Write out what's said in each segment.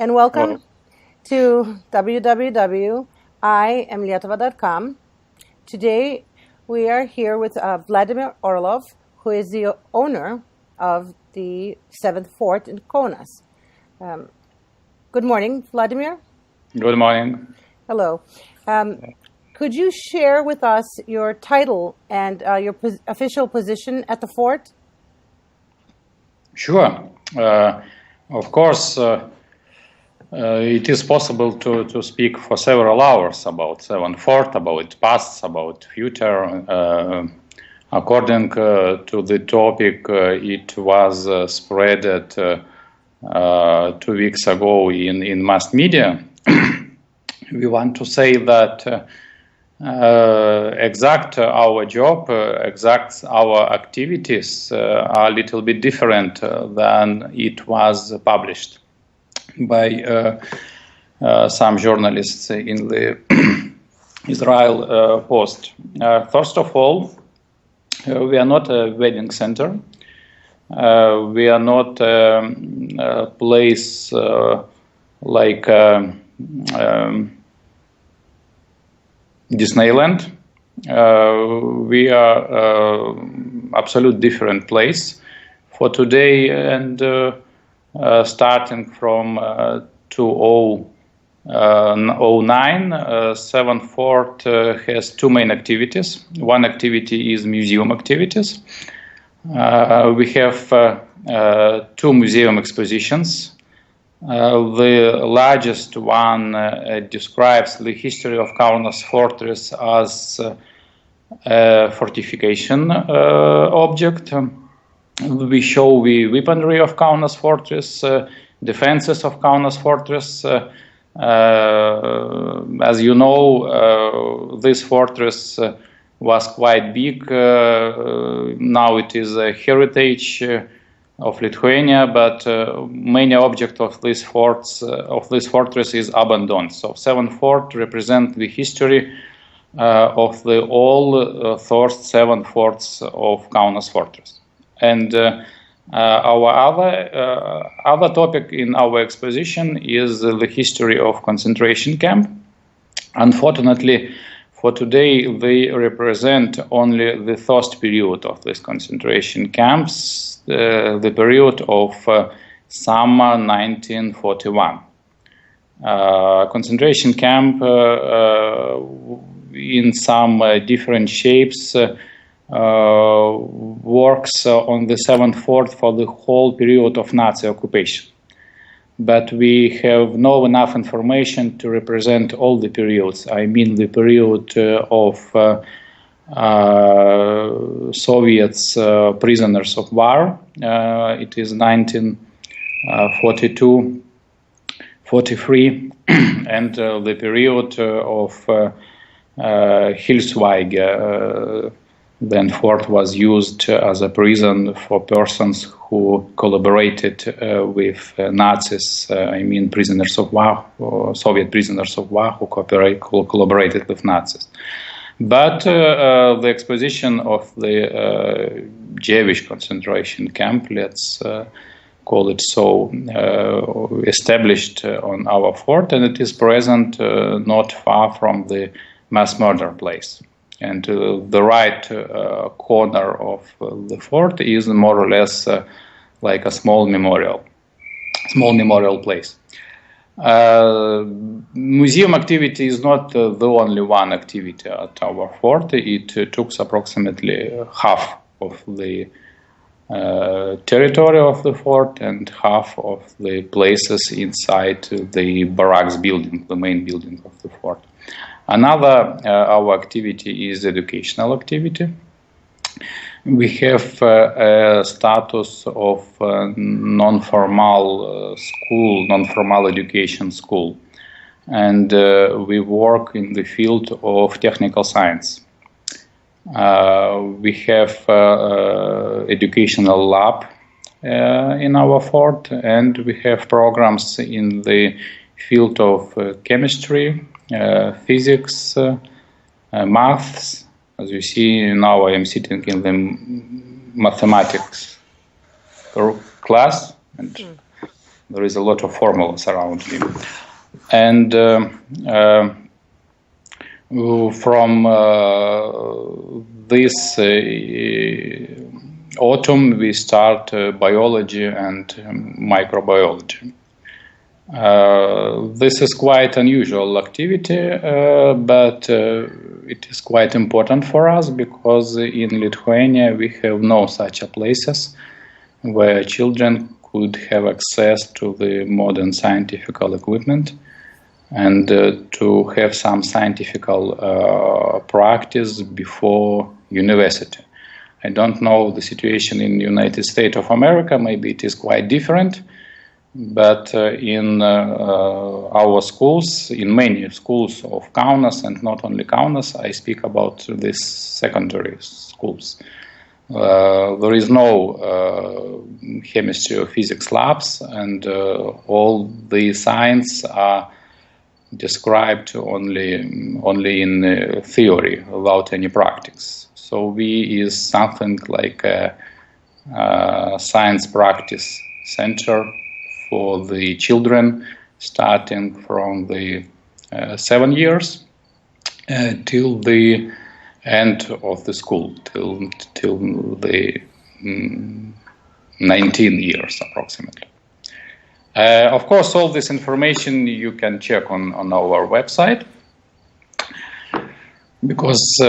and welcome to www.iamlietuva.com. Today we are here with Vladimir Orlov, who is the owner of the 7th Fort in Kaunas. Good morning, Vladimir. Good morning. Hello. Could you share with us your title and your official position at the fort? Sure. Of course, it is possible to speak for several hours about 7th Fort, about past, about future. According to the topic, it was spread 2 weeks ago in mass media. We want to say that our job, our activities are a little bit different than it was published by some journalists in the Israel Post. First of all, we are not a wedding center. We are not a place like Disneyland. We are absolute different place for today, and starting from 2009, 7th Fort has two main activities. One activity is museum activities. We have two museum expositions. The largest one describes the history of Kaunas fortress as a fortification object. We show the weaponry of Kaunas fortress, defenses of Kaunas fortress. As you know, this fortress was quite big. Now it is a heritage of Lithuania, but many objects of this fortress is abandoned. So 7th Fort represents the history of the all first 7 forts of Kaunas fortress. And our other topic in our exposition is the history of concentration camp. Unfortunately, for today, they represent only the first period of these concentration camps, the period of summer 1941. Concentration camp in some different shapes works on the 7th Fort for the whole period of Nazi occupation. But we have no enough information to represent all the periods. I mean the period of Soviets prisoners of war. It is 1942, 43, and the period of Hilsweig. Then fort was used as a prison for persons who collaborated with Nazis. I mean prisoners of war, or Soviet prisoners of war who collaborated with Nazis. But the exposition of the Jewish concentration camp, let's call it so, established on our fort, and it is present not far from the mass murder place. And the right corner of the fort is more or less like a small memorial place. Museum activity is not the only one activity at our fort. It took approximately half of the territory of the fort and half of the places inside the barracks building, the main building of the fort. Another our activity is educational activity. We have a status of non-formal school, non-formal education school, and we work in the field of technical science. We have educational lab in our fort, and we have programs in the field of chemistry, physics, maths. As you see now, I am sitting in the mathematics class, and There is a lot of formulas around him. And from this autumn, we start biology and microbiology. This is quite unusual activity, but it is quite important for us because in Lithuania we have no such places where children could have access to the modern scientific equipment and to have some scientific practice before university. I don't know the situation in the United States of America, maybe it is quite different, but in our schools, in many schools of Kaunas, and not only Kaunas, I speak about these secondary schools. There is no chemistry or physics labs, and all the science are described only in theory without any practice. So we is something like a science practice center for the children, starting from the 7 years till the end of the school, till the 19 years approximately. Of course, all this information you can check on our website, because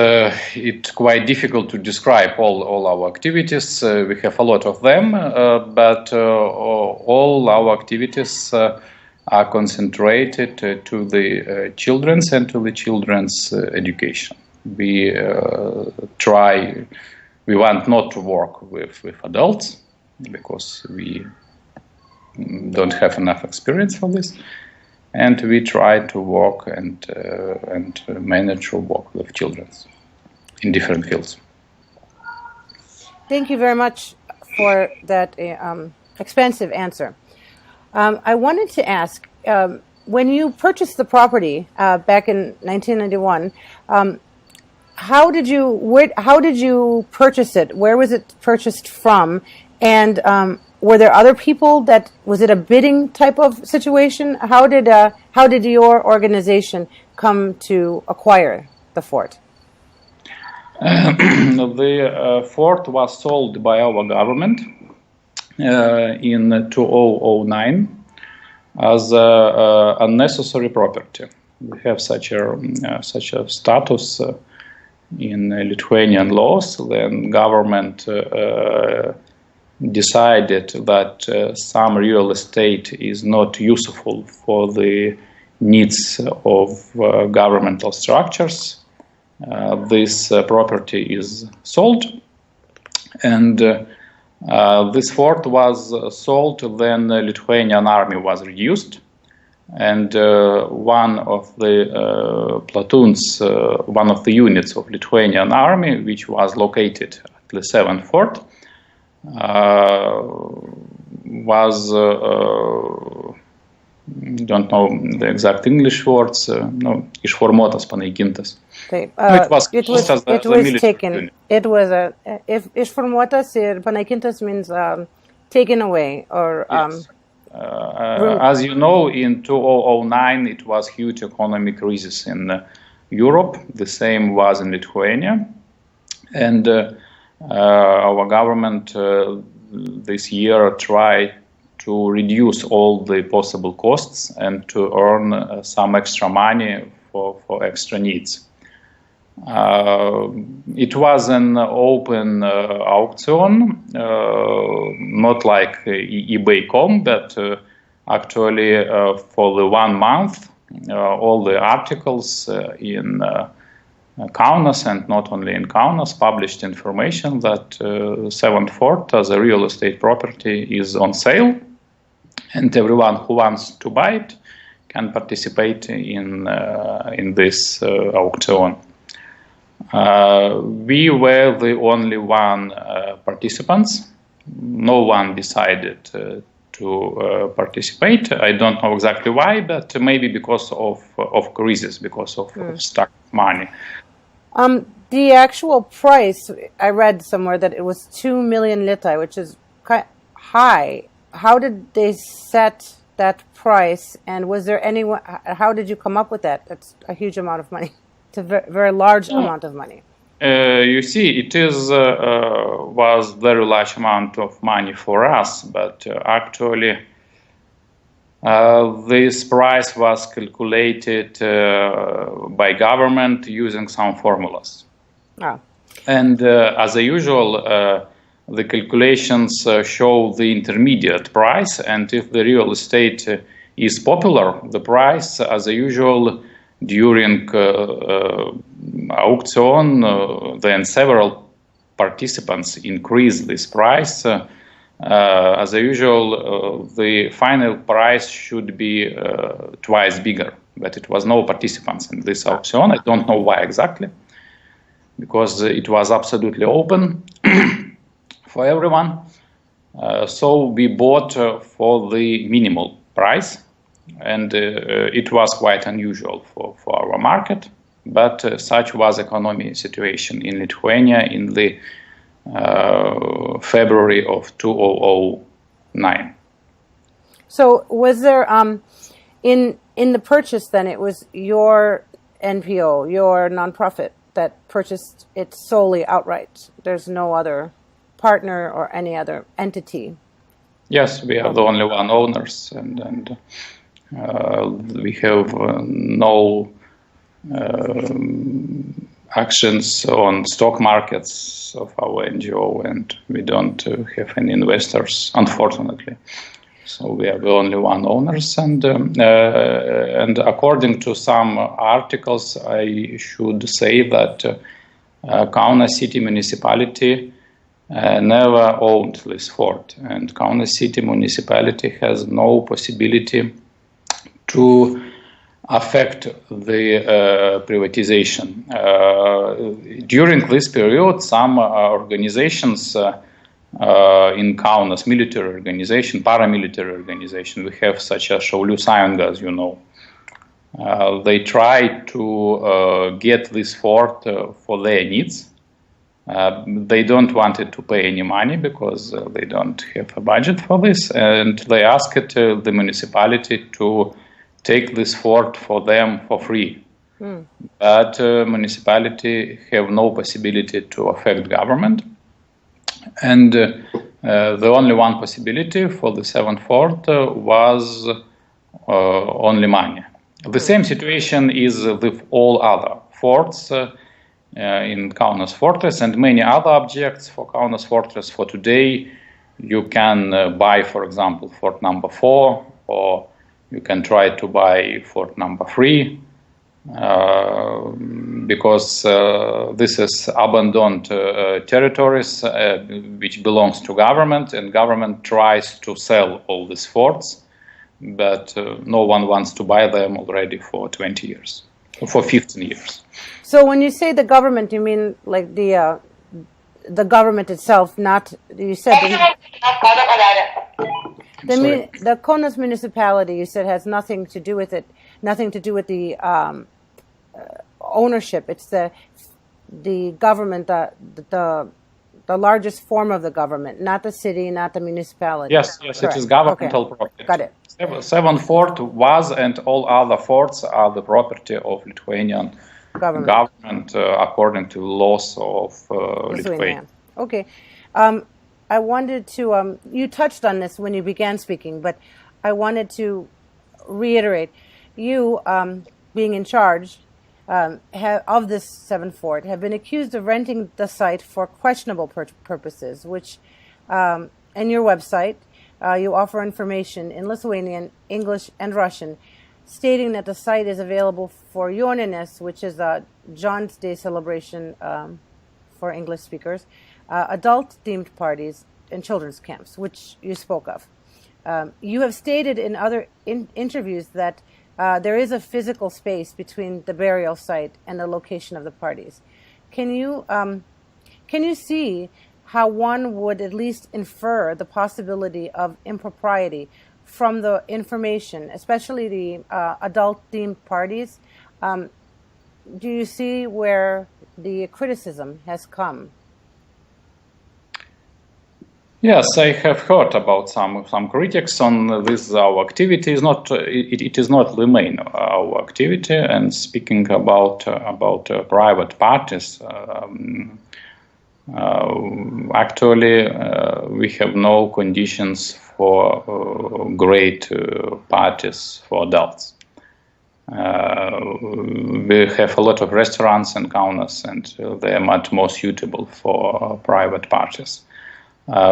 it's quite difficult to describe all our activities. We have a lot of them, but all our activities are concentrated to the children's and to the children's education. We want not to work with adults because we don't have enough experience for this, and we try to work and manage to work with children in different fields. Thank you very much for that expansive answer. I wanted to ask, when you purchased the property back in 1991, how did you purchase it? Where was it purchased from? And were there other people was it a bidding type of situation? How did your organization come to acquire the fort? The fort was sold by our government in 2009 as unnecessary property. We have such a status in Lithuanian laws. Then government decided that some real estate is not useful for the needs of governmental structures. This property is sold, and this fort was sold. Then the Lithuanian army was reduced, and one of the platoons, one of the units of Lithuanian army, which was located at the 7th fort, was don't know the exact English words. No, išformuotas, panaikintas. It was taken. Unit. It was if išformuotas ir panaikintas means taken away or. Yes. As you know, in 2009 it was huge economic crisis in Europe. The same was in Lithuania, and our government this year tried to reduce all the possible costs and to earn some extra money for extra needs. It was an open auction, not like eBay.com, but actually for the 1 month, all the articles in Kaunas, and not only in Kaunas, published information that 7th Fort as a real estate property is on sale, and everyone who wants to buy it can participate in this auction. We were the only one participants. No one decided to participate. I don't know exactly why, but maybe because of crisis, because of stuck money. The actual price, I read somewhere that it was 2 million litai, which is quite high. how did they set that price, and was there anyone? How did you come up with that? That's a huge amount of money. It's a very large amount of money. You see, it is was very large amount of money for us, but actually this price was calculated by government using some formulas. Ah. And as usual, the calculations show the intermediate price, and if the real estate is popular, the price, as usual, during auction, then several participants increase this price. As usual, the final price should be twice bigger, but it was no participants in this auction. I don't know why exactly, because it was absolutely open for everyone. So we bought for the minimal price, and it was quite unusual for our market, but such was economic situation in Lithuania in the February of 2009. So was there, in the purchase then, it was your NPO, your nonprofit, that purchased it solely outright? There's no other partner or any other entity? Yes, we are the only one owners, and we have no actions on stock markets of our NGO, and we don't have any investors, unfortunately. So we are the only one owners, and according to some articles, I should say that Kaunas city municipality never owned this fort, and Kaunas city municipality has no possibility to affect the privatization. During this period, some organizations in Kaunas, military organization, paramilitary organization, we have such as Šaulių Sąjunga, as you know. They try to get this fort for their needs. They don't want it to pay any money because they don't have a budget for this, and they asked the municipality to take this fort for them for free. But municipality have no possibility to affect government, and the only one possibility for the seventh fort was only money. The same situation is with all other forts in Kaunas Fortress and many other objects for Kaunas Fortress. For today, you can buy, for example, fort number 4, or you can try to buy fort number 3, because this is abandoned territories which belongs to government, and government tries to sell all these forts, but no one wants to buy them already for 20 years, for 15 years. So when you say the government, you mean like the government itself, not, you said the Kaunas municipality, you said, has nothing to do with it, nothing to do with the ownership. It's the government, the largest form of the government, not the city, not the municipality. Yes, Correct. It is governmental property. Got it. Seventh fort was, and all other forts are the property of Lithuanian government according to laws of Lithuania. Okay. I wanted to, you touched on this when you began speaking, but I wanted to reiterate, you being in charge of this seventh fort have been accused of renting the site for questionable purposes, which in your website you offer information in Lithuanian, English, and Russian, stating that the site is available for Joninės, which is a John's Day celebration for English speakers, adult-themed parties, and children's camps, which you spoke of. You have stated in other interviews that there is a physical space between the burial site and the location of the parties. Can you see how one would at least infer the possibility of impropriety from the information, especially the adult-themed parties? Do you see where the criticism has come? Yes, I have heard about some critics on this. Our activity is not it is not the main our activity. And speaking about private parties, actually we have no conditions for great parties for adults. We have a lot of restaurants in Kaunas, and they are much more suitable for private parties.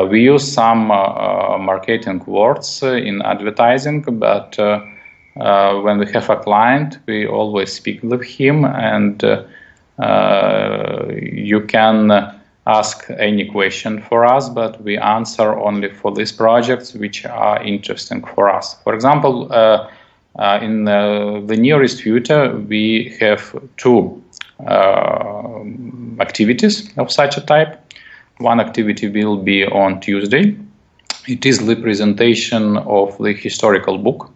We use some marketing words in advertising, but when we have a client, we always speak with him, and you can ask any question for us, but we answer only for these projects which are interesting for us. For example, in the nearest future, we have two activities of such a type. One activity will be on Tuesday. It is the presentation of the historical book,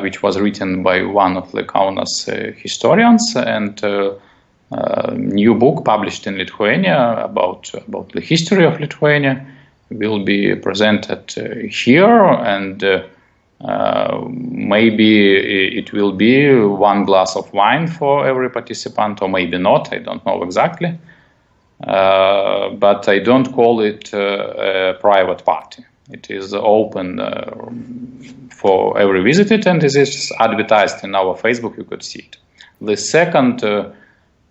which was written by one of the Kaunas historians, and new book published in Lithuania about the history of Lithuania will be presented here, and maybe it will be one glass of wine for every participant, or maybe not, I don't know exactly. But I don't call it a private party. It is open for every visitor, and this is advertised in our Facebook. You could see it. The second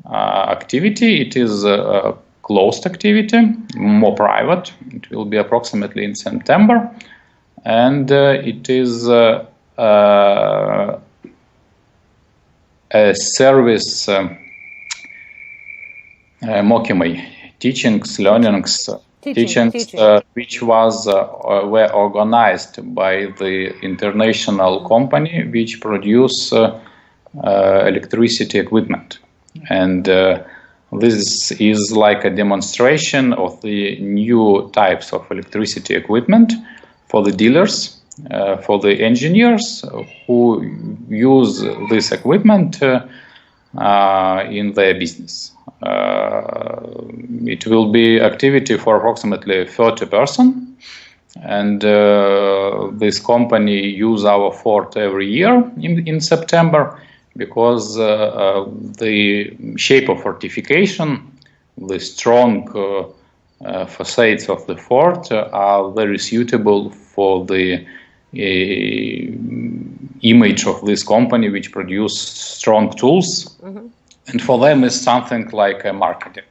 activity, it is a closed activity, more private. It will be approximately in September, and it is a service. Mokymai, teachings, learnings, teachings. Which were organized by the international company which produce electricity equipment, and this is like a demonstration of the new types of electricity equipment for the dealers, for the engineers who use this equipment in their business. It will be activity for approximately 30 persons, and this company use our fort every year in September, because the shape of fortification, the strong facades of the fort are very suitable for the image of this company, which produce strong tools. Mm-hmm. And for them it's something like a marketing.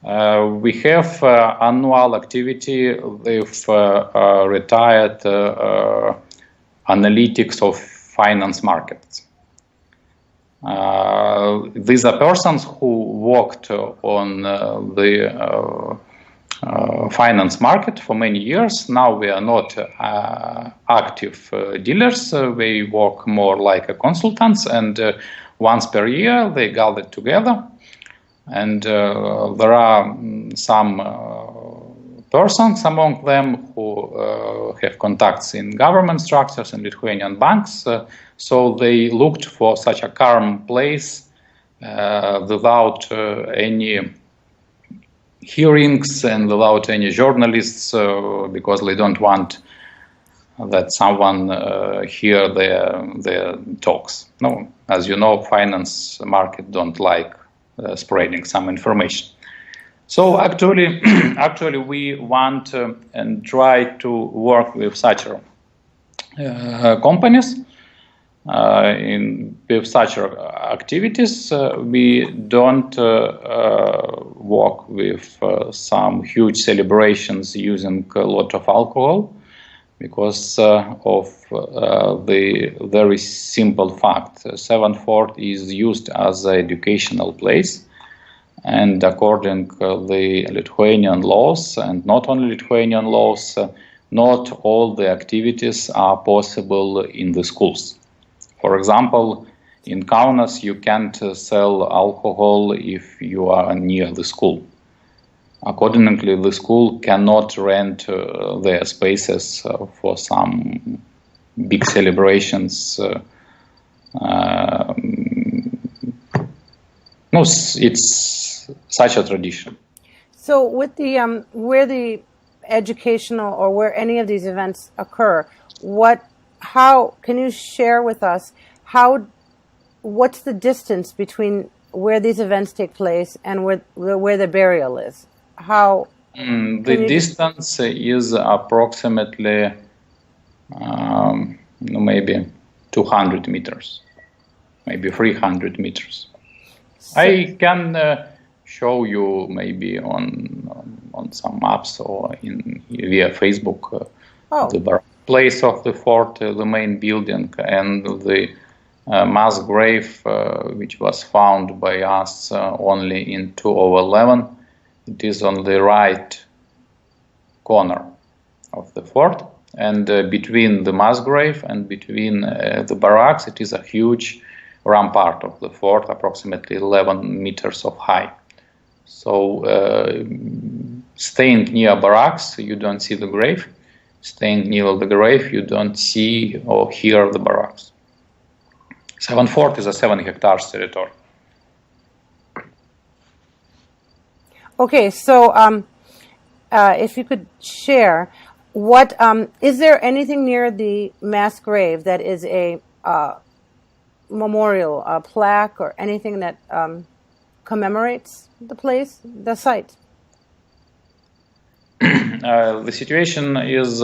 We have annual activity with retired analytics of finance markets. These are persons who worked on the finance market for many years. Now we are not active dealers. We work more like consultants, and once per year they gather together, and there are some persons among them who have contacts in government structures and Lithuanian banks, so they looked for such a calm place without any hearings and without any journalists, because they don't want that someone hear their talks. No, as you know, finance market don't like spreading some information. So actually we want and try to work with such companies with such activities. We don't work with some huge celebrations using a lot of alcohol, because of the very simple fact. Seventh Fort is used as an educational place, and according to the Lithuanian laws, and not only Lithuanian laws, not all the activities are possible in the schools. For example, in Kaunas you can't sell alcohol if you are near the school. Accordingly, the school cannot rent their spaces for some big celebrations. No, it's such a tradition. So, with the where the educational or where any of these events occur, how can you share with us what's the distance between where these events take place and where the burial is? The distance is approximately maybe 200 meters, maybe 300 meters. I can show you maybe on some maps or via Facebook the place of the fort, the main building, and the mass grave which was found by us only in 2011. It is on the right corner of the fort, and between the mass grave and between the barracks, it is a huge rampart of the fort, approximately 11 meters of height. So staying near barracks, you don't see the grave. Staying near the grave, you don't see or hear the barracks. 7 Fort is a 7 hectares territory. Okay, so if you could share, is there anything near the mass grave that is a memorial, a plaque, or anything that commemorates the place, the site? The situation is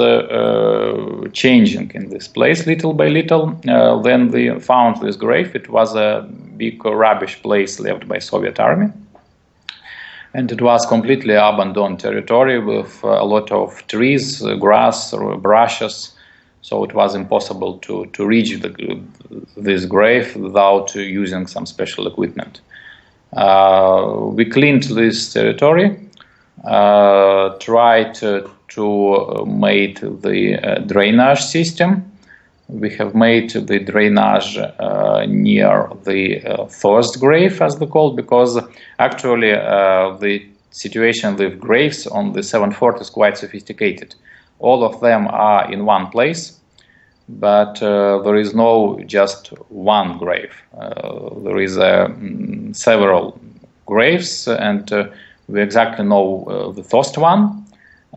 changing in this place little by little. When they found this grave, it was a big rubbish place left by Soviet army. And it was completely abandoned territory with a lot of trees, grass, brushes. So it was impossible to reach this grave without using some special equipment. We cleaned this territory, tried to make the drainage system. We have made the drainage near the first grave, as they call, because actually the situation with graves on the 7th Fort is quite sophisticated. All of them are in one place, but there is no just one grave. There is several graves, and we exactly know the first one,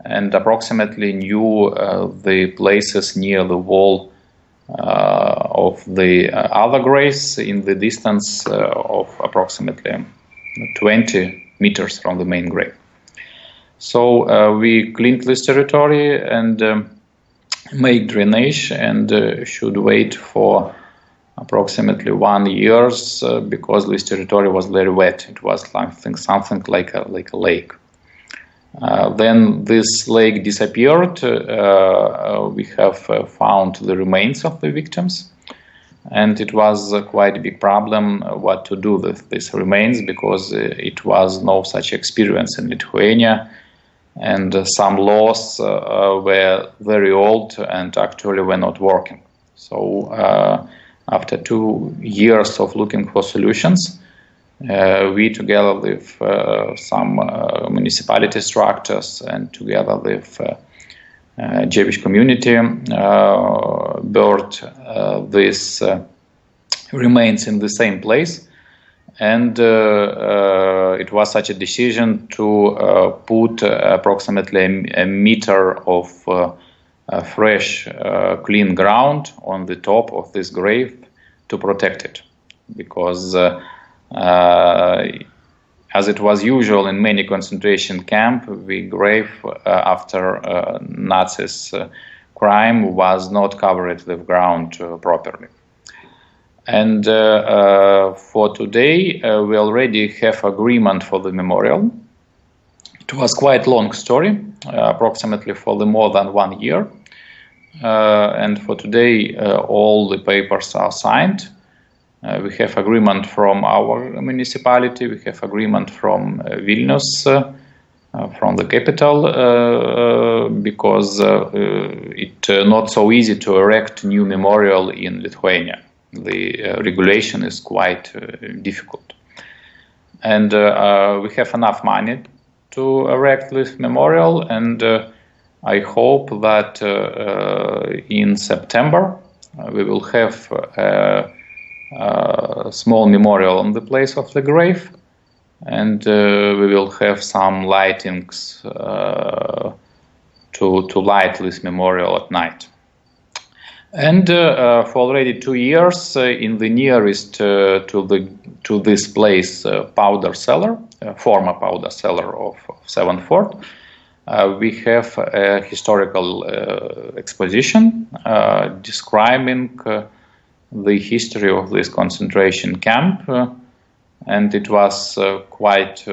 and approximately knew the places near the wall of the other graves in the distance of approximately 20 meters from the main grave. So we cleaned this territory and make drainage, and should wait for approximately 1 year because this territory was very wet. It was something like a lake. Then this lake disappeared. We have found the remains of the victims, and it was quite a big problem what to do with these remains, because it was no such experience in Lithuania, and some laws were very old and actually were not working. So after 2 years of looking for solutions, we, together with some municipality structures and together with Jewish community, buried these remains in the same place. And it was such a decision to put approximately a meter of fresh, clean ground on the top of this grave to protect it, because as it was usual in many concentration camps, the grave after Nazis' crime was not covered with ground properly. And for today, we already have agreement for the memorial. It was quite long story, approximately for the more than 1 year. And for today, all the papers are signed. We have agreement from our municipality. We have agreement from Vilnius, from the capital, because it's not so easy to erect new memorial in Lithuania. The regulation is quite difficult. And we have enough money to erect this memorial, and I hope that in September we will have a small memorial on the place of the grave, and we will have some lightings to light this memorial at night. And for already 2 years, in the nearest to this place, powder cellar, former powder cellar of 7th Fort, we have a historical exposition describing the history of this concentration camp, and it was quite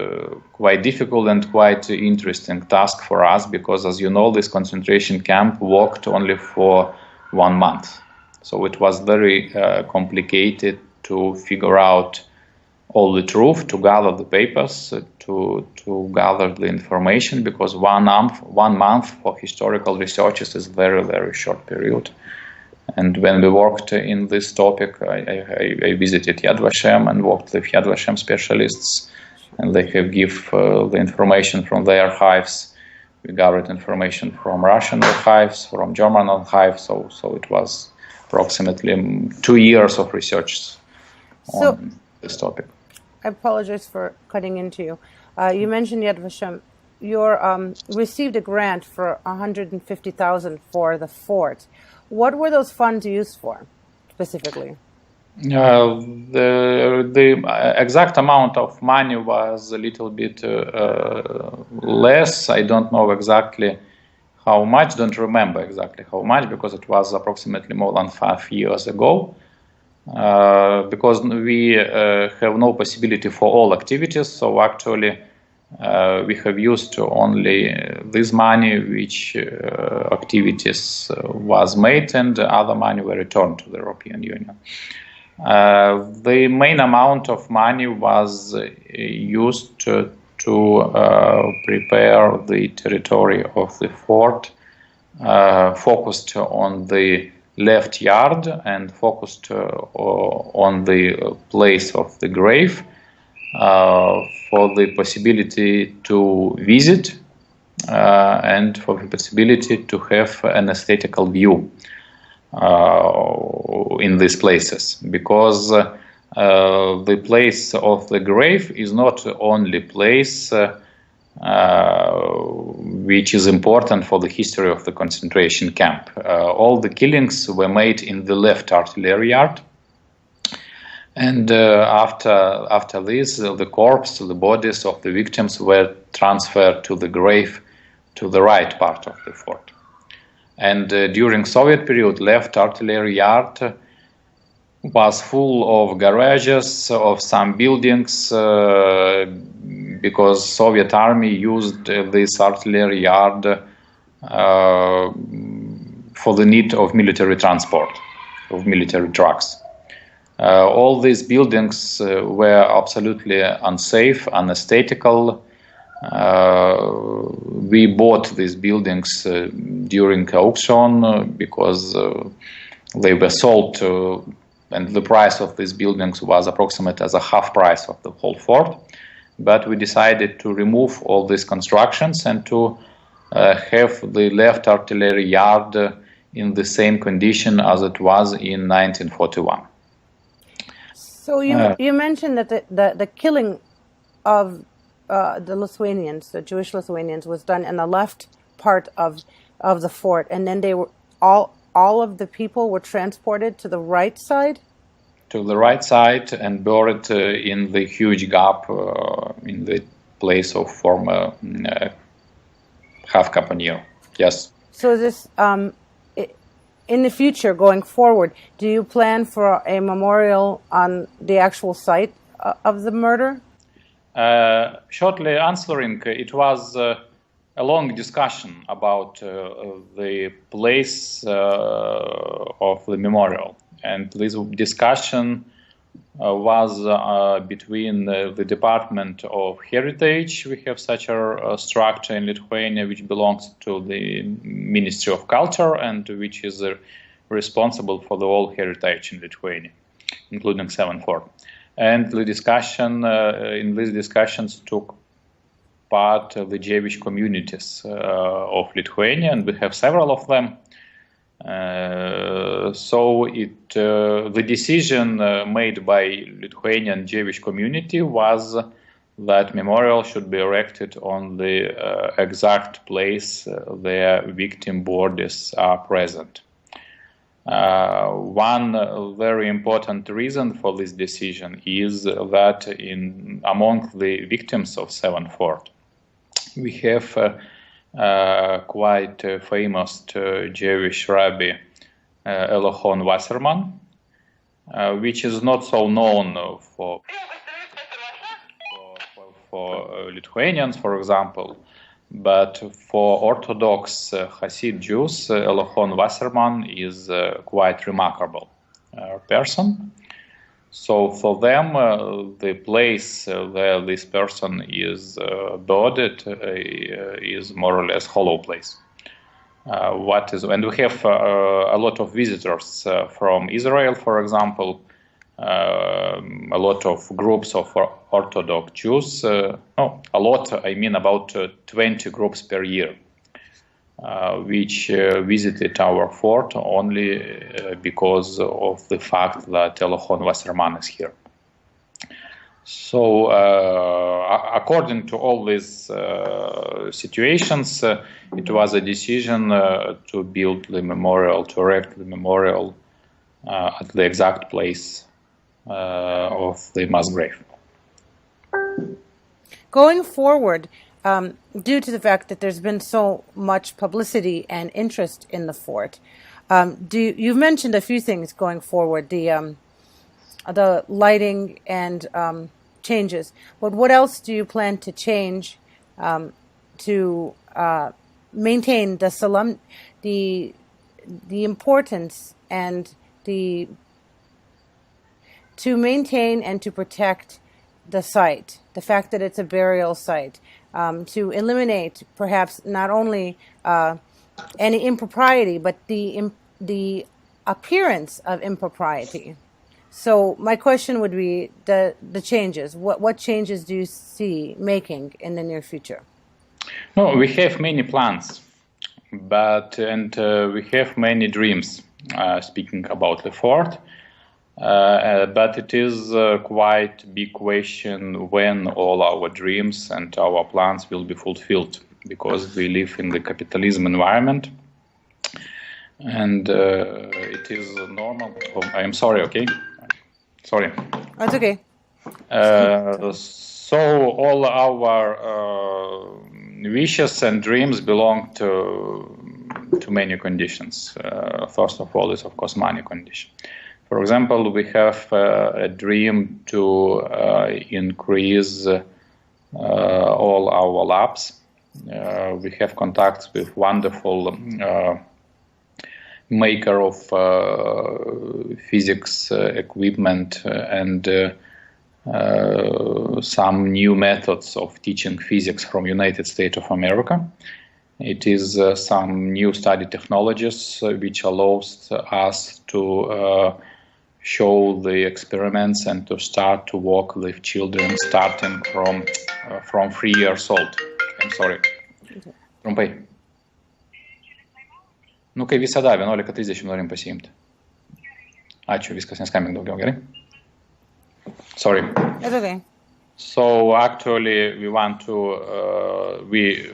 difficult and quite interesting task for us, because, as you know, this concentration camp worked only for 1 month. So it was very complicated to figure out all the truth, to gather the papers, to gather the information, because 1 month for historical researches is very, very short period. And when we worked in this topic, I visited Yad Vashem and worked with Yad Vashem specialists, and they have give the information from their archives. We gathered information from Russian archives, from German archives, so it was approximately 2 years of research on this topic. I apologize for cutting into you. You mentioned Yad Vashem. You received a grant for $150,000 for the fort. What were those funds used for, specifically? The exact amount of money was a little bit less. I don't know exactly how much, don't remember exactly how much, because it was approximately more than 5 years ago. Because we have no possibility for all activities, so actually we have used only this money which activities was made, and other money were returned to the European Union. The main amount of money was used to prepare the territory of the fort, focused on the left yard and focused on the place of the grave, for the possibility to visit and for the possibility to have an aesthetical view in these places, because the place of the grave is not only place which is important for the history of the concentration camp. All the killings were made in the left artillery yard, and after this, the corpse, the bodies of the victims were transferred to the grave to the right part of the fort. And during Soviet period, left artillery yard was full of garages, of some buildings, because Soviet army used this artillery yard for the need of military transport, of military trucks. All these buildings were absolutely unsafe, unaesthetical. We bought these buildings during auction because they were sold, and the price of these buildings was approximate as a half price of the whole fort. But we decided to remove all these constructions and to have the left artillery yard in the same condition as it was in 1941. So you mentioned that the killing of the Lithuanians, the Jewish Lithuanians, was done in the left part of the fort, and then they were all of the people were transported to the right side? To the right side and buried in the huge gap in the place of former half Caponier. Yes. So this, in the future, going forward, do you plan for a memorial on the actual site of the murder? Shortly answering, it was a long discussion about the place of the memorial. And this discussion was between the Department of Heritage. We have such a structure in Lithuania which belongs to the Ministry of Culture and which is responsible for the whole heritage in Lithuania, including 7th Fort. And the discussion, in these discussions took part the Jewish communities of Lithuania, and we have several of them. So the decision made by Lithuanian Jewish community was that memorial should be erected on the exact place where victim bodies are present. One very important reason for this decision is that among the victims of 7th Fort, we have quite famous Jewish rabbi Elohon Wasserman, which is not so known for Lithuanians, for example, but for Orthodox Hasid Jews, Elohon Wasserman is a quite remarkable person. So for them, the place where this person is buried is more or less hollow place. And we have a lot of visitors from Israel, for example, a lot of groups of Orthodox Jews. I mean about 20 groups per year, which visited our fort only because of the fact that Elohon Wasserman is here. So, according to all these situations, it was a decision to build the memorial, to erect the memorial at the exact place of the mass grave. Going forward, due to the fact that there's been so much publicity and interest in the fort, you've mentioned a few things going forward, the lighting and changes. But what else do you plan to change to maintain the importance and to maintain and to protect the site, the fact that it's a burial site, to eliminate perhaps not only any impropriety, but the appearance of impropriety? So my question would be the changes. What changes do you see making in the near future? No, we have many plans, but we have many dreams. Speaking about the fort, but it is quite big question when all our dreams and our plans will be fulfilled, because we live in the capitalism environment, and it is normal. Oh, I am sorry. Okay, sorry. That's okay. So all our wishes and dreams belong to many conditions. First of all is, of course, money condition. For example, we have a dream to increase all our labs. We have contacts with wonderful maker of physics equipment and some new methods of teaching physics from United States of America. It is some new study technologies which allows us to show the experiments and to start to work with children starting from 3 years old. I'm sorry. Trumpai. Nu, kai visada 11:30 norim pasiimti. Ačiū, viskas neskambink daugiau, gerai? Sorry. That's okay. So actually, we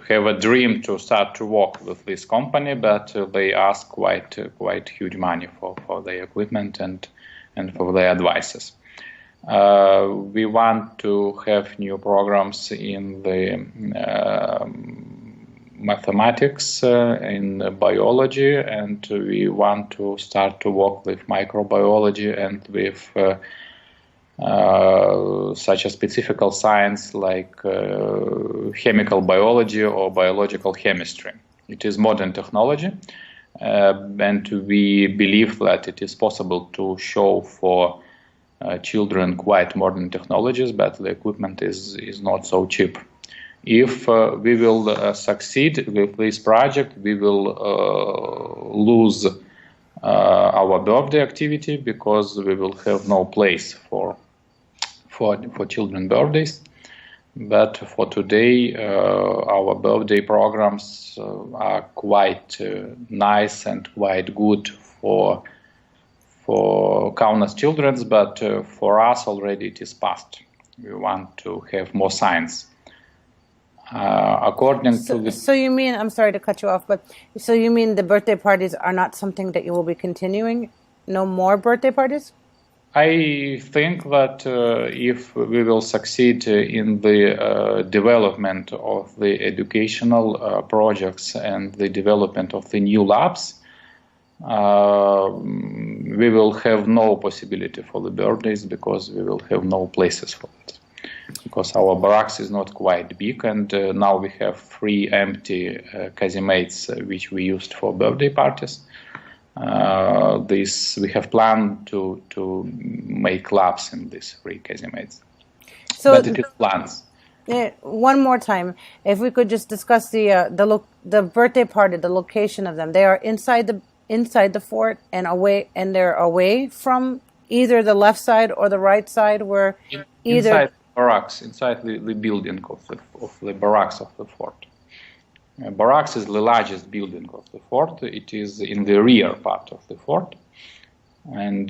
have a dream to start to work with this company, but they ask quite huge money for their equipment and for their advices. We want to have new programs in the mathematics, in biology, and we want to start to work with microbiology and with such a specific science like chemical biology or biological chemistry. It is modern technology, and we believe that it is possible to show for children quite modern technologies, but the equipment is not so cheap. If we will succeed with this project, we will lose our birthday activity, because we will have no place for children birthdays. But for today, our birthday programs are quite nice and quite good for Kaunas children, but for us already it is past. We want to have more science. According to the... So you mean, I'm sorry to cut you off, but so you mean the birthday parties are not something that you will be continuing? No more birthday parties? I think that if we will succeed in the development of the educational projects and the development of the new labs, we will have no possibility for the birthdays because we will have no places for it. Because our barracks is not quite big, and now we have 3 empty casemates which we used for birthday parties. We have planned to make labs in these 3 casemates. So but it is plans. One more time, if we could just discuss the birthday party, the location of them. They are inside the fort and away, and they're away from either the left side or the right side, where inside barracks, inside the building of the barracks of the fort. Barracks is the largest building of the fort. It is in the rear part of the fort, and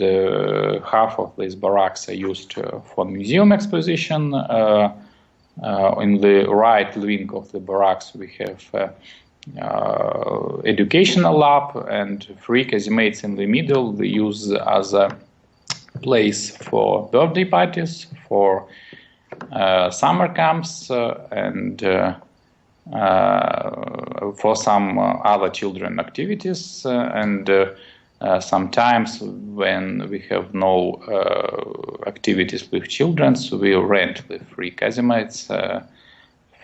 half of these barracks are used for museum exposition. In the right wing of the barracks, we have educational lab, and 3 casemates in the middle we use as a place for birthday parties, for summer camps, and for some other children activities, and sometimes when we have no activities with children, so we rent the 3 casemates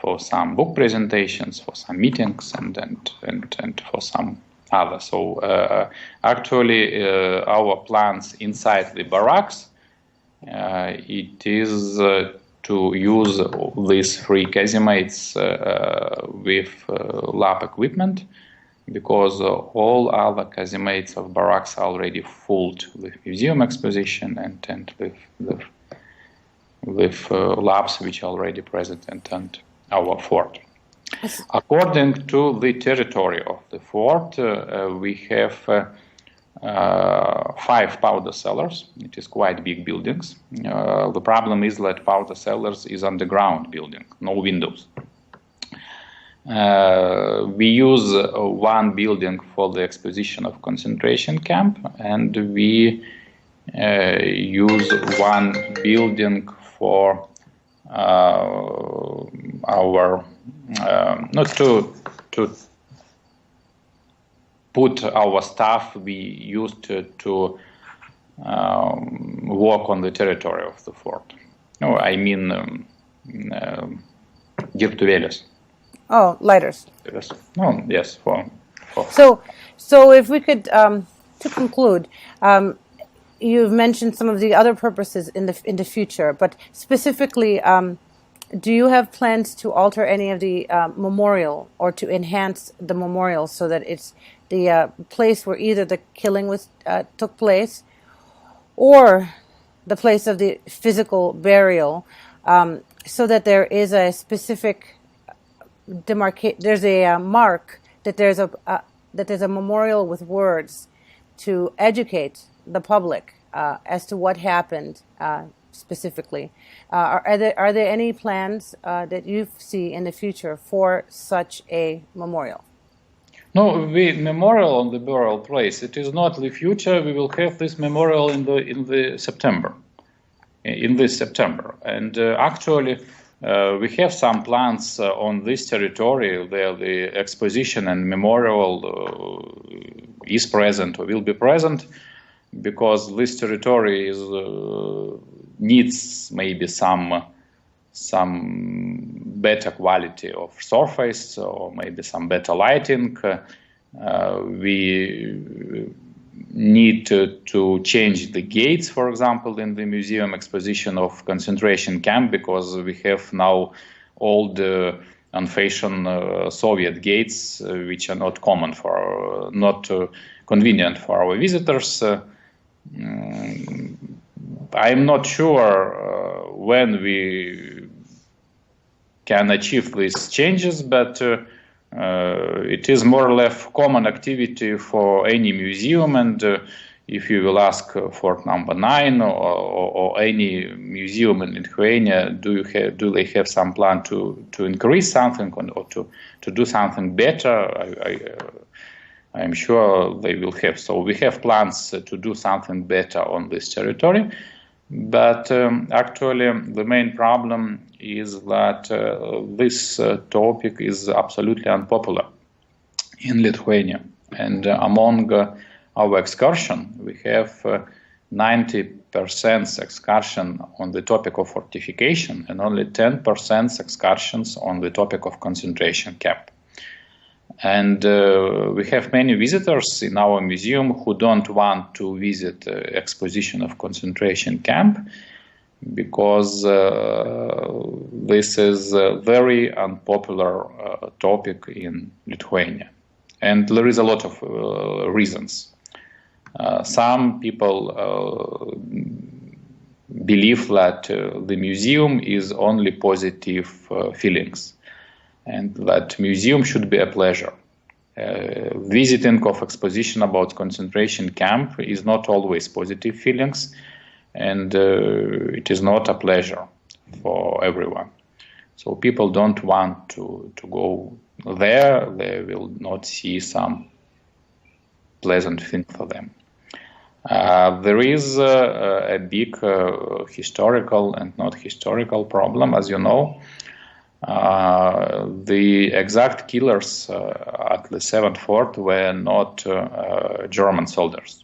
for some book presentations, for some meetings, and for some other. So actually our plans inside the barracks, it is to use these 3 casemates with lab equipment, because all other casemates of barracks are already filled with museum exposition and with labs which are already present in our fort. According to the territory of the fort, we have 5 powder cellars. It is quite big buildings. The problem is that powder cellars is underground building, no windows. We use 1 building for the exposition of concentration camp, and we use 1 building for our not to put our staff we used to work on the territory of the fort. No, I mean Girtuveles. Oh, lighters. Yes. No, yes. So if we could, to conclude, you've mentioned some of the other purposes in the future, but specifically, do you have plans to alter any of the memorial or to enhance the memorial so that it's the place where either the killing took place or the place of the physical burial, so that there is a specific there's a mark that there's a memorial with words to educate the public as to what happened specifically. Are there any plans that you see in the future for such a memorial? No, the memorial on the burial place, it is not the future. We will have this memorial in this September, and actually. We have some plans on this territory where the exposition and memorial is present or will be present, because this territory needs maybe some better quality of surface or maybe some better lighting. We need to change the gates, for example, in the museum exposition of concentration camp, because we have now old unfashioned Soviet gates which are not common not convenient for our visitors. I'm not sure when we can achieve these changes, but it is more or less common activity for any museum, and if you will ask Fort number 9 or any museum in Lithuania, do they have some plan to increase something or to do something better? I'm sure they will have. So we have plans to do something better on this territory. But actually, the main problem is that this topic is absolutely unpopular in Lithuania. And among our excursion, we have 90% excursion on the topic of fortification and only 10% excursions on the topic of concentration camp. And we have many visitors in our museum who don't want to visit exposition of concentration camp because this is a very unpopular topic in Lithuania. And there is a lot of reasons. Some people believe that the museum is only positive feelings, and that museum should be a pleasure. Visiting of exposition about concentration camp is not always positive feelings, and it is not a pleasure for everyone. So people don't want to go there. They will not see some pleasant thing for them. There is a big historical and not historical problem, as you know. The exact killers at the 7th Fort were not German soldiers.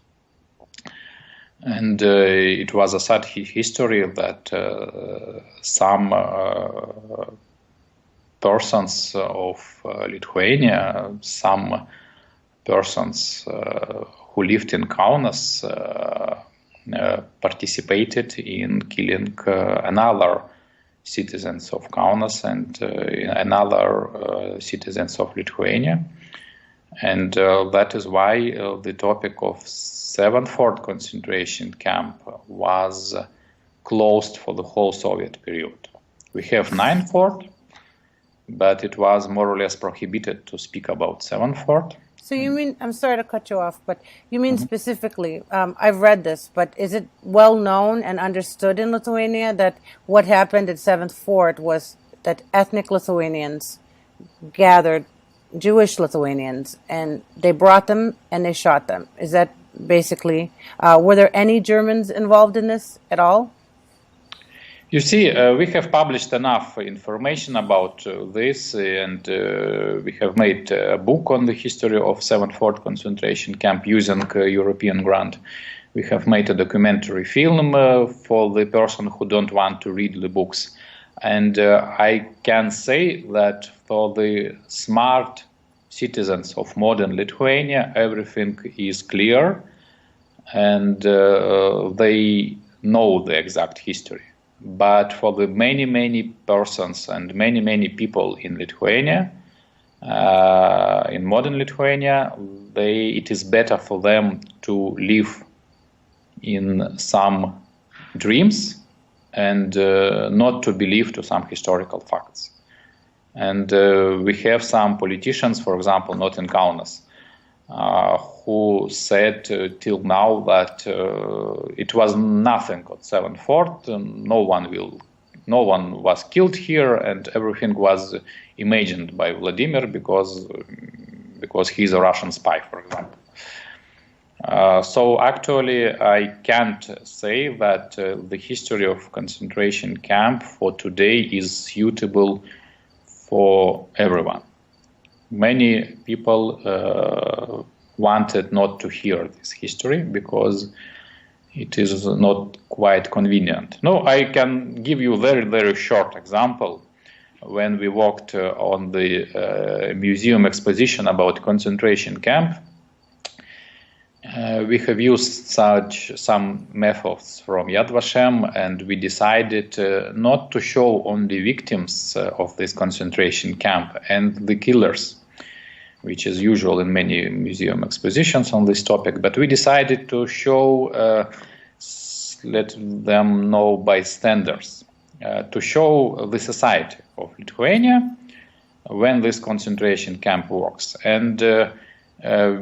And it was a sad history that some persons of Lithuania, some persons who lived in Kaunas participated in killing another citizens of Kaunas and another citizens of Lithuania. And that is why the topic of 7th Fort concentration camp was closed for the whole Soviet period. We have 9th Fort, but it was more or less prohibited to speak about 7th Fort. So you mean, I'm sorry to cut you off, but you mean specifically, I've read this, but is it well known and understood in Lithuania that what happened at 7th Fort was that ethnic Lithuanians gathered Jewish Lithuanians and they brought them and they shot them? Is that basically, were there any Germans involved in this at all? You see, we have published enough information about this, and we have made a book on the history of 7th Fort concentration camp using European grant. We have made a documentary film for the person who don't want to read the books. And I can say that for the smart citizens of modern Lithuania, everything is clear, and they know the exact history. But for the many persons and many people in Lithuania, in modern Lithuania, it is better for them to live in some dreams and not to believe to some historical facts. And we have some politicians, for example, not in Kaunas, who said till now that it was nothing at 7th Fort, no one was killed here, and everything was imagined by Vladimir because he's a Russian spy, for example. So actually, I can't say that the history of concentration camp for today is suitable for everyone. Many people wanted not to hear this history because it is not quite convenient. No, I can give you a very short example. When we walked on the museum exposition about concentration camp, we have used some methods from Yad Vashem, and we decided not to show only victims of this concentration camp and the killers, which is usual in many museum expositions on this topic, but we decided to show, let them know bystanders, to show the society of Lithuania when this concentration camp works. And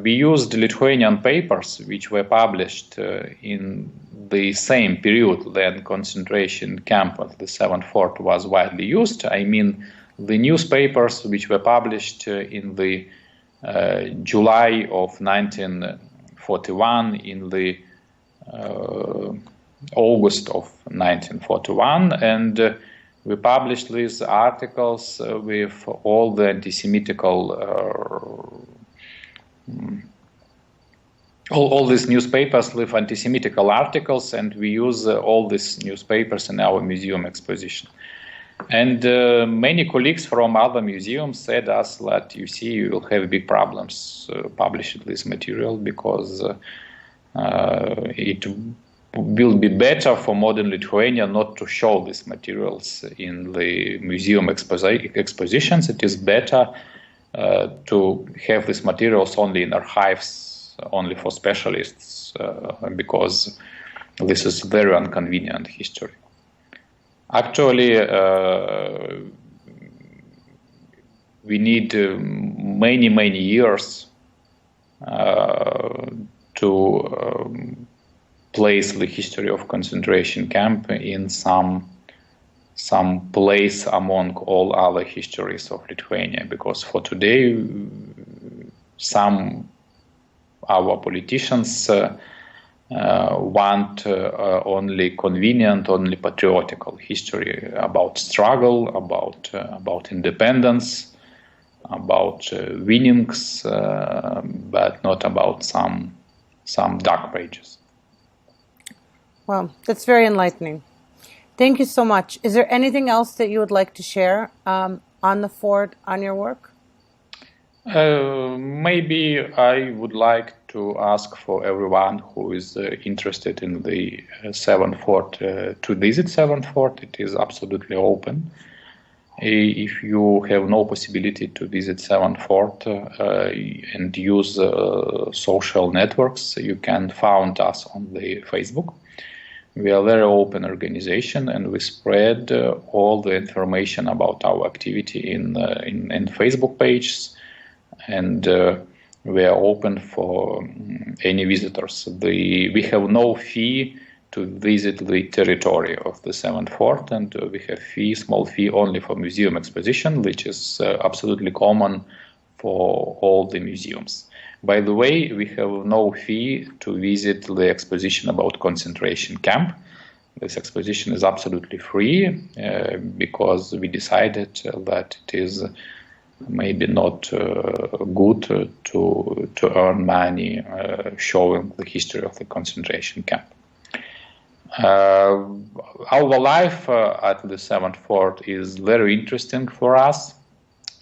we used Lithuanian papers which were published in the same period when concentration camp of the 7th Fort was widely used. I mean, the newspapers which were published in the July of 1941, in the August of 1941, and we published these articles with all the anti-Semitical all these newspapers with anti-Semitical articles, and we use all these newspapers in our museum exposition. And many colleagues from other museums said us that, you see, you will have big problems publishing this material, because it will be better for modern Lithuania not to show these materials in the museum expositions. It is better to have these materials only in archives, only for specialists, because this is very inconvenient history. Actually, we need many years to place the history of concentration camp in some place among all other histories of Lithuania, because for today some our politicians want only convenient, only patriotical history about struggle, about independence, about winnings, but not about some dark pages. Well, that's very enlightening. Thank you so much. Is there anything else that you would like to share on the fort, on your work? Maybe I would like to ask for everyone who is interested in the 7th Fort to visit 7th Fort. It is absolutely open. If you have no possibility to visit 7th Fort and use social networks, you can find us on the Facebook. We are a very open organization, and we spread all the information about our activity in Facebook pages, and we are open for any visitors. We have no fee to visit the territory of the 7th Fort, and we have small fee only for museum exposition, which is absolutely common for all the museums. By the way, we have no fee to visit the exposition about concentration camp. This exposition is absolutely free because we decided that it is maybe not good to earn money showing the history of the concentration camp. Our life at the 7th Fort is very interesting for us,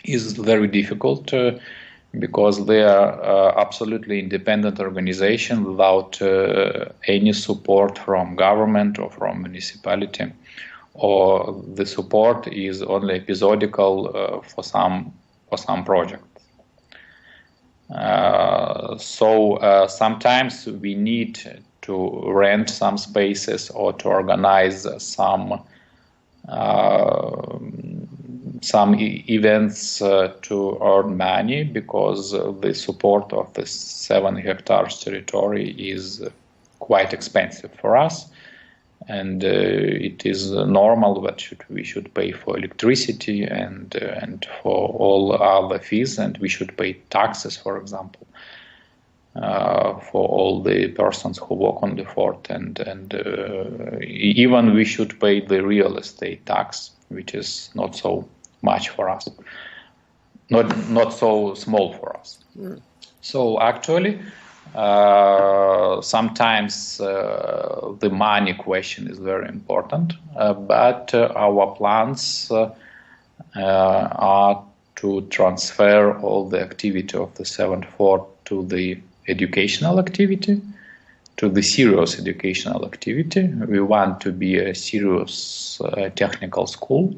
is very difficult because they are absolutely independent organization without any support from government or from municipality, or the support is only episodical for some projects. So sometimes we need to rent some spaces or to organize some events to earn money, because the support of the 7 hectares territory is quite expensive for us, and it is normal that we should pay for electricity and for all other fees, and we should pay taxes, for example, for all the persons who work on the fort, and even we should pay the real estate tax, which is not so much for us, not so small for us. So actually, sometimes the money question is very important, but our plans are to transfer all the activity of the 7th Fort to the educational activity, to the serious educational activity. We want to be a serious technical school,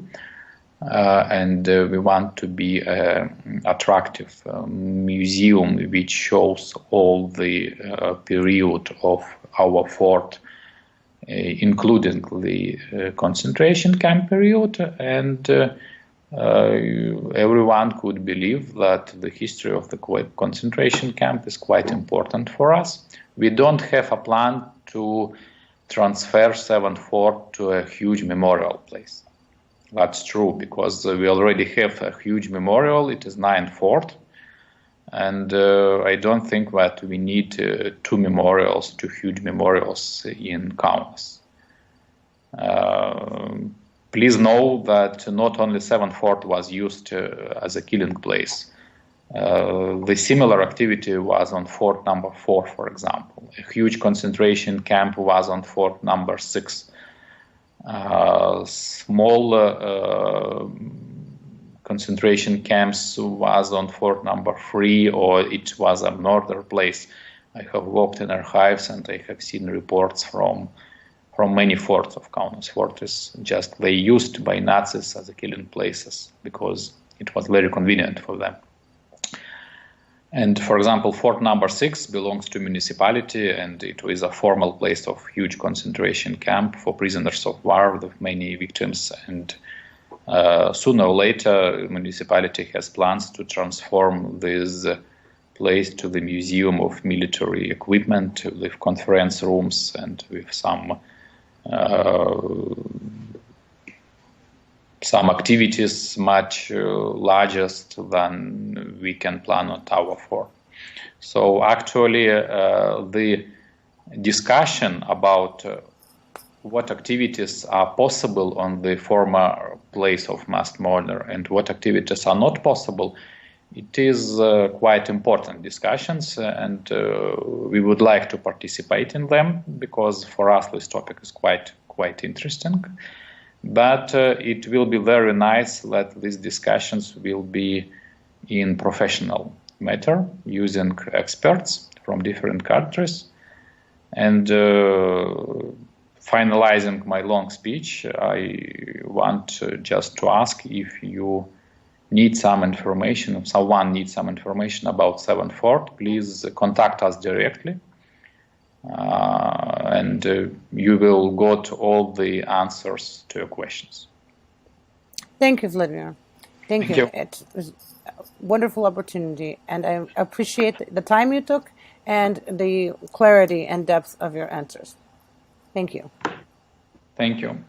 and we want to be an attractive museum which shows all the period of our fort, including the concentration camp period, and everyone could believe that the history of the concentration camp is quite important for us. We don't have a plan to transfer 7th Fort to a huge memorial place. That's true, because we already have a huge memorial. It is 9th Fort. And I don't think that we need two huge memorials in Kaunas. Please know that not only 7th Fort was used as a killing place. The similar activity was on Fort number 4, for example. A huge concentration camp was on Fort number 6. Small concentration camps was on Fort number 3, or it was another place. I have walked in archives and I have seen reports from many forts of Kaunas fortress. Just they used by Nazis as a killing places because it was very convenient for them. And for example, Fort number 6 belongs to municipality, and it was a formal place of huge concentration camp for prisoners of war with many victims. And sooner or later, municipality has plans to transform this place to the museum of military equipment with conference rooms and with some activities much larger than we can plan on Tower 4. So actually, the discussion about what activities are possible on the former place of mass murder and what activities are not possible, it is quite important discussions, and we would like to participate in them because for us this topic is quite interesting. But it will be very nice that these discussions will be in professional matter using experts from different countries. And finalizing my long speech, I want just to ask if you need some information, if someone needs some information about 7th Fort, please contact us directly. And you will get all the answers to your questions. Thank you, Vladimir. Thank you. You. It was a wonderful opportunity, and I appreciate the time you took and the clarity and depth of your answers. Thank you. Thank you.